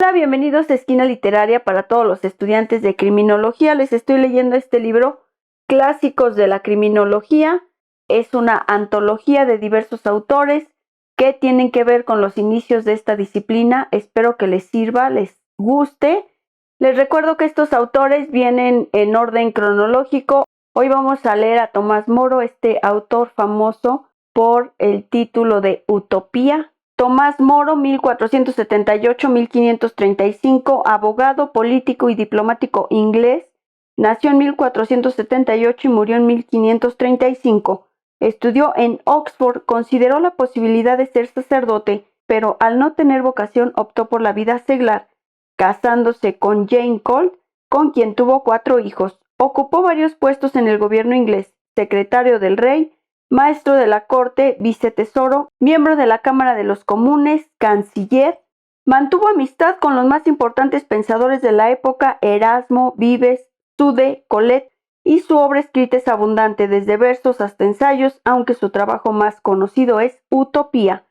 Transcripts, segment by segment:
Hola, bienvenidos a Esquina Literaria para todos los estudiantes de criminología. Les estoy leyendo este libro, Clásicos de la Criminología. Es una antología de diversos autores que tienen que ver con los inicios de esta disciplina. Espero que les sirva, les guste. Les recuerdo que estos autores vienen en orden cronológico. Hoy vamos a leer a Tomás Moro, este autor famoso por el título de Utopía. Tomás Moro, 1478-1535, abogado, político y diplomático inglés. Nació en 1478 y murió en 1535. Estudió en Oxford, consideró la posibilidad de ser sacerdote, pero al no tener vocación optó por la vida seglar, casándose con Jane Colt, con quien tuvo 4 hijos. Ocupó varios puestos en el gobierno inglés: secretario del rey, maestro de la corte, vicetesoro, miembro de la Cámara de los Comunes, canciller. Mantuvo amistad con los más importantes pensadores de la época: Erasmo, Vives, Sude, Colette, y su obra escrita es abundante, desde versos hasta ensayos, aunque su trabajo más conocido es Utopía,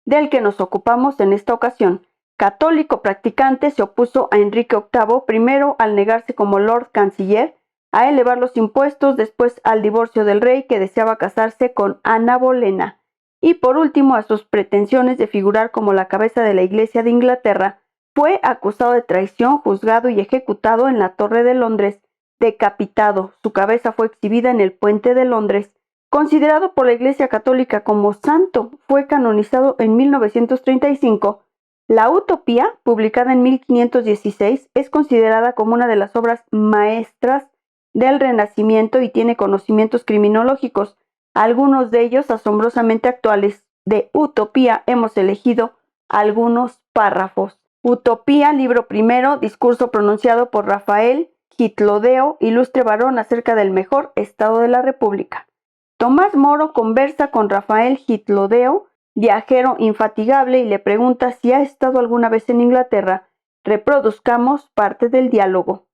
del que nos ocupamos en esta ocasión. Católico practicante, se opuso a Enrique VIII, primero al negarse como Lord Canciller a elevar los impuestos, después al divorcio del rey, que deseaba casarse con Ana Bolena, y por último a sus pretensiones de figurar como la cabeza de la Iglesia de Inglaterra. Fue acusado de traición, juzgado y ejecutado en la Torre de Londres, decapitado. Su cabeza fue exhibida en el Puente de Londres. Considerado por la Iglesia Católica como santo, fue canonizado en 1935. La Utopía, publicada en 1516, es considerada como una de las obras maestras del Renacimiento y tiene conocimientos criminológicos, algunos de ellos asombrosamente actuales. De Utopía hemos elegido algunos párrafos. Utopía, libro primero, discurso pronunciado por Rafael Gitlodeo, ilustre varón, acerca del mejor estado de la República. Tomás Moro conversa con Rafael Gitlodeo, viajero infatigable, y le pregunta si ha estado alguna vez en Inglaterra. Reproduzcamos parte del diálogo.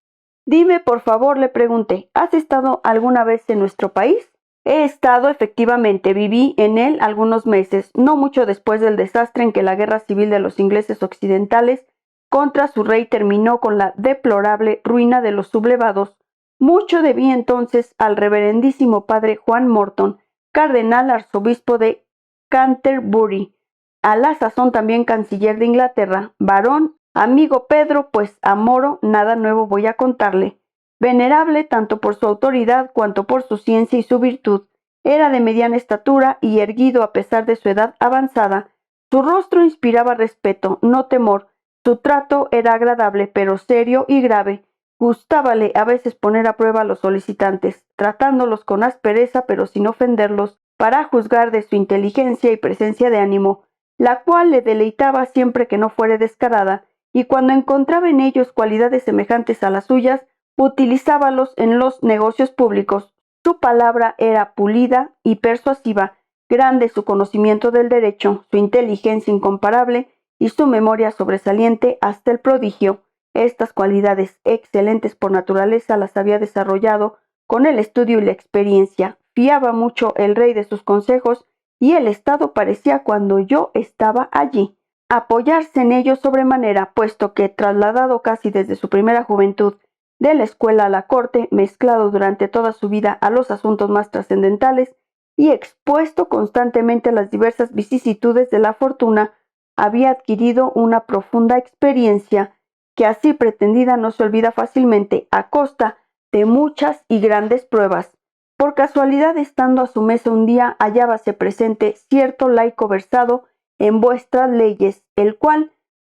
Dime, por favor, le pregunté, ¿has estado alguna vez en nuestro país? He estado, efectivamente, viví en él algunos meses, no mucho después del desastre en que la guerra civil de los ingleses occidentales contra su rey terminó con la deplorable ruina de los sublevados. Mucho debí entonces al reverendísimo padre Juan Morton, cardenal arzobispo de Canterbury, a la sazón también canciller de Inglaterra, varón, amigo Pedro, pues a Moro nada nuevo voy a contarle. Venerable tanto por su autoridad cuanto por su ciencia y su virtud, era de mediana estatura y erguido a pesar de su edad avanzada. Su rostro inspiraba respeto, no temor. Su trato era agradable, pero serio y grave. Gustábale a veces poner a prueba a los solicitantes, tratándolos con aspereza pero sin ofenderlos, para juzgar de su inteligencia y presencia de ánimo, la cual le deleitaba siempre que no fuere descarada, y cuando encontraba en ellos cualidades semejantes a las suyas, utilizábalos en los negocios públicos. Su palabra era pulida y persuasiva, grande su conocimiento del derecho, su inteligencia incomparable y su memoria sobresaliente hasta el prodigio. Estas cualidades, excelentes por naturaleza, las había desarrollado con el estudio y la experiencia. Fiaba mucho el rey de sus consejos, y el Estado parecía, cuando yo estaba allí, apoyarse en ellos sobremanera, puesto que, trasladado casi desde su primera juventud de la escuela a la corte, mezclado durante toda su vida a los asuntos más trascendentales y expuesto constantemente a las diversas vicisitudes de la fortuna, había adquirido una profunda experiencia que, así pretendida, no se olvida fácilmente, a costa de muchas y grandes pruebas. Por casualidad, estando a su mesa un día, hallábase presente cierto laico versado en vuestras leyes, el cual,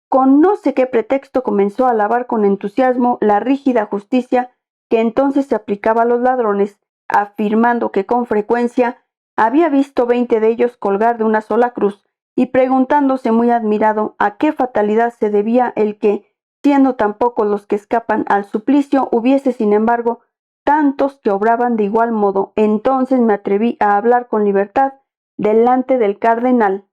con no sé qué pretexto, comenzó a alabar con entusiasmo la rígida justicia que entonces se aplicaba a los ladrones, afirmando que con frecuencia había visto 20 de ellos colgar de una sola cruz, y preguntándose muy admirado a qué fatalidad se debía el que, siendo tan pocos los que escapan al suplicio, hubiese sin embargo tantos que obraban de igual modo. Entonces me atreví a hablar con libertad delante del cardenal.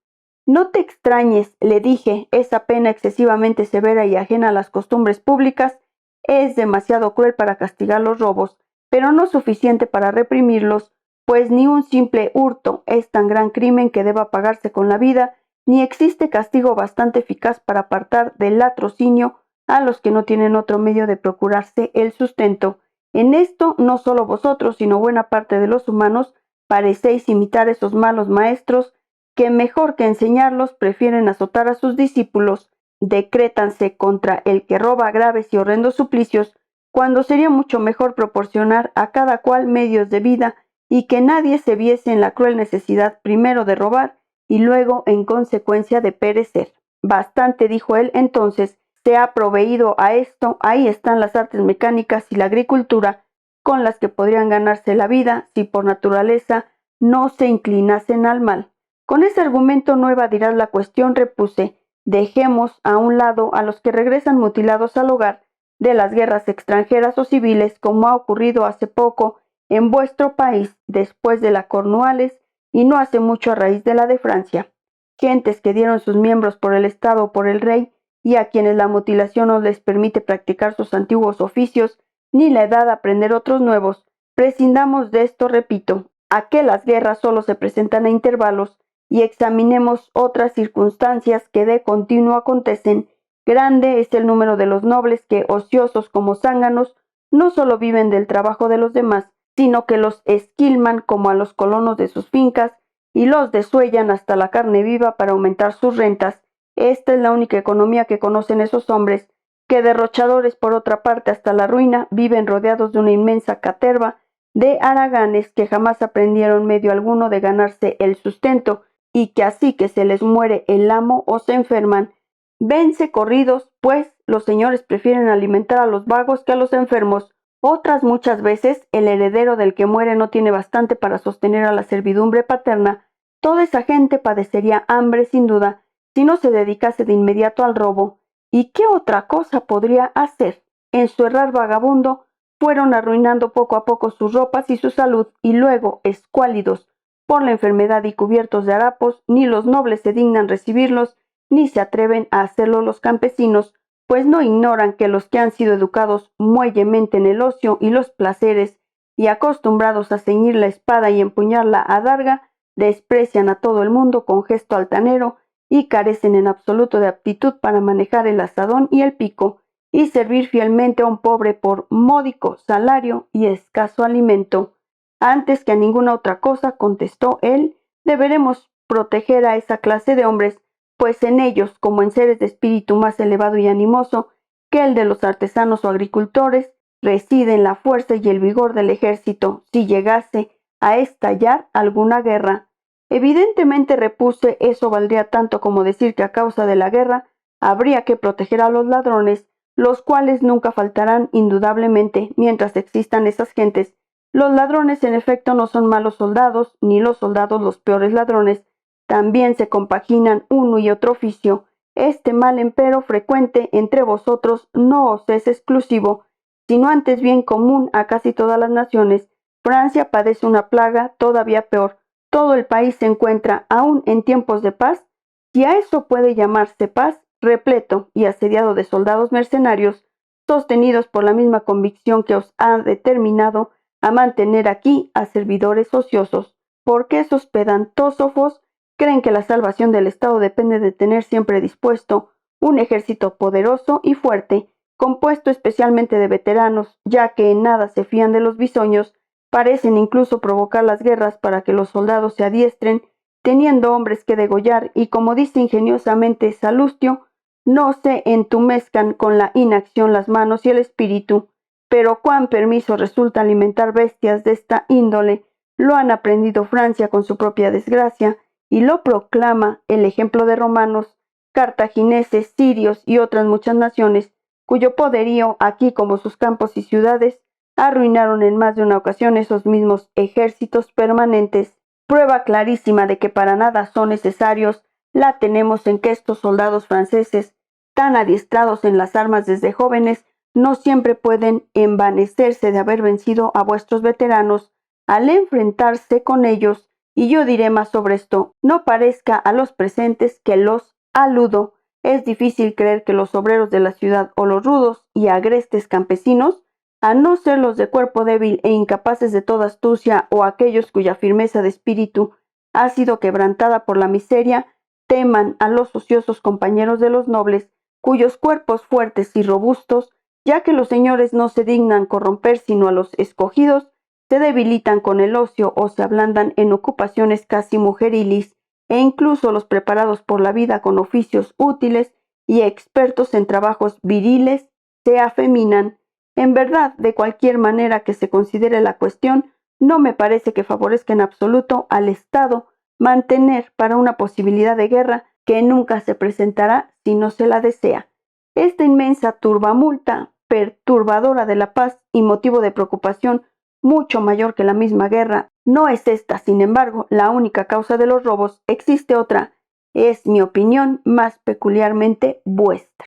No te extrañes, le dije, esa pena excesivamente severa y ajena a las costumbres públicas es demasiado cruel para castigar los robos, pero no suficiente para reprimirlos, pues ni un simple hurto es tan gran crimen que deba pagarse con la vida, ni existe castigo bastante eficaz para apartar del latrocinio a los que no tienen otro medio de procurarse el sustento. En esto no solo vosotros, sino buena parte de los humanos, parecéis imitar esos malos maestros que mejor que enseñarlos prefieren azotar a sus discípulos. Decrétanse contra el que roba graves y horrendos suplicios, cuando sería mucho mejor proporcionar a cada cual medios de vida y que nadie se viese en la cruel necesidad primero de robar y luego en consecuencia de perecer. Bastante, dijo él entonces, se ha proveído a esto, ahí están las artes mecánicas y la agricultura, con las que podrían ganarse la vida si por naturaleza no se inclinasen al mal. Con ese argumento no evadirás la cuestión, repuse. Dejemos a un lado a los que regresan mutilados al hogar de las guerras extranjeras o civiles, como ha ocurrido hace poco en vuestro país después de la Cornualles y no hace mucho a raíz de la de Francia. Gentes que dieron sus miembros por el Estado o por el rey y a quienes la mutilación no les permite practicar sus antiguos oficios ni la edad a aprender otros nuevos. Prescindamos de esto, repito, a que las guerras solo se presentan a intervalos y examinemos otras circunstancias que de continuo acontecen. Grande es el número de los nobles que, ociosos como zánganos, no solo viven del trabajo de los demás, sino que los esquilman como a los colonos de sus fincas y los desuellan hasta la carne viva para aumentar sus rentas. Esta es la única economía que conocen esos hombres, que derrochadores por otra parte hasta la ruina, viven rodeados de una inmensa caterva de haraganes que jamás aprendieron medio alguno de ganarse el sustento y que así que se les muere el amo o se enferman, vense corridos, pues los señores prefieren alimentar a los vagos que a los enfermos. Otras muchas veces el heredero del que muere no tiene bastante para sostener a la servidumbre paterna. Toda esa gente padecería hambre sin duda si no se dedicase de inmediato al robo. ¿Y qué otra cosa podría hacer? En su errar vagabundo fueron arruinando poco a poco sus ropas y su salud, y luego, escuálidos por la enfermedad y cubiertos de harapos, ni los nobles se dignan recibirlos, ni se atreven a hacerlo los campesinos, pues no ignoran que los que han sido educados muellemente en el ocio y los placeres, y acostumbrados a ceñir la espada y empuñar la adarga, desprecian a todo el mundo con gesto altanero y carecen en absoluto de aptitud para manejar el azadón y el pico, y servir fielmente a un pobre por módico salario y escaso alimento. Antes que a ninguna otra cosa, contestó él, deberemos proteger a esa clase de hombres, pues en ellos, como en seres de espíritu más elevado y animoso que el de los artesanos o agricultores, residen la fuerza y el vigor del ejército si llegase a estallar alguna guerra. Evidentemente, repuse, eso valdría tanto como decir que a causa de la guerra habría que proteger a los ladrones, los cuales nunca faltarán indudablemente mientras existan esas gentes. Los ladrones en efecto no son malos soldados, ni los soldados los peores ladrones. También se compaginan uno y otro oficio. Este mal, empero, frecuente entre vosotros no os es exclusivo, sino antes bien común a casi todas las naciones. Francia padece una plaga todavía peor. Todo el país se encuentra, aún en tiempos de paz, si a eso puede llamarse paz, repleto y asediado de soldados mercenarios, sostenidos por la misma convicción que os ha determinado a mantener aquí a servidores ociosos, porque esos pedantósofos creen que la salvación del Estado depende de tener siempre dispuesto un ejército poderoso y fuerte, compuesto especialmente de veteranos, ya que en nada se fían de los bisoños, parecen incluso provocar las guerras para que los soldados se adiestren, teniendo hombres que degollar y, como dice ingeniosamente Salustio, no se entumezcan con la inacción las manos y el espíritu. Pero cuán permiso resulta alimentar bestias de esta índole, lo han aprendido Francia con su propia desgracia, y lo proclama el ejemplo de romanos, cartagineses, sirios y otras muchas naciones, cuyo poderío, aquí como sus campos y ciudades, arruinaron en más de una ocasión esos mismos ejércitos permanentes. Prueba clarísima de que para nada son necesarios la tenemos en que estos soldados franceses, tan adiestrados en las armas desde jóvenes, no siempre pueden envanecerse de haber vencido a vuestros veteranos al enfrentarse con ellos, y yo diré más sobre esto. No parezca a los presentes que los aludo. Es difícil creer que los obreros de la ciudad o los rudos y agrestes campesinos, a no ser los de cuerpo débil e incapaces de toda astucia o aquellos cuya firmeza de espíritu ha sido quebrantada por la miseria, teman a los ociosos compañeros de los nobles, cuyos cuerpos fuertes y robustos, ya que los señores no se dignan corromper sino a los escogidos, se debilitan con el ocio o se ablandan en ocupaciones casi mujeriles, e incluso los preparados por la vida con oficios útiles y expertos en trabajos viriles se afeminan. En verdad, de cualquier manera que se considere la cuestión, no me parece que favorezca en absoluto al Estado mantener para una posibilidad de guerra que nunca se presentará si no se la desea. Esta inmensa turbamulta, perturbadora de la paz y motivo de preocupación mucho mayor que la misma guerra, no es esta, sin embargo, la única causa de los robos. Existe otra, es mi opinión, más peculiarmente vuestra.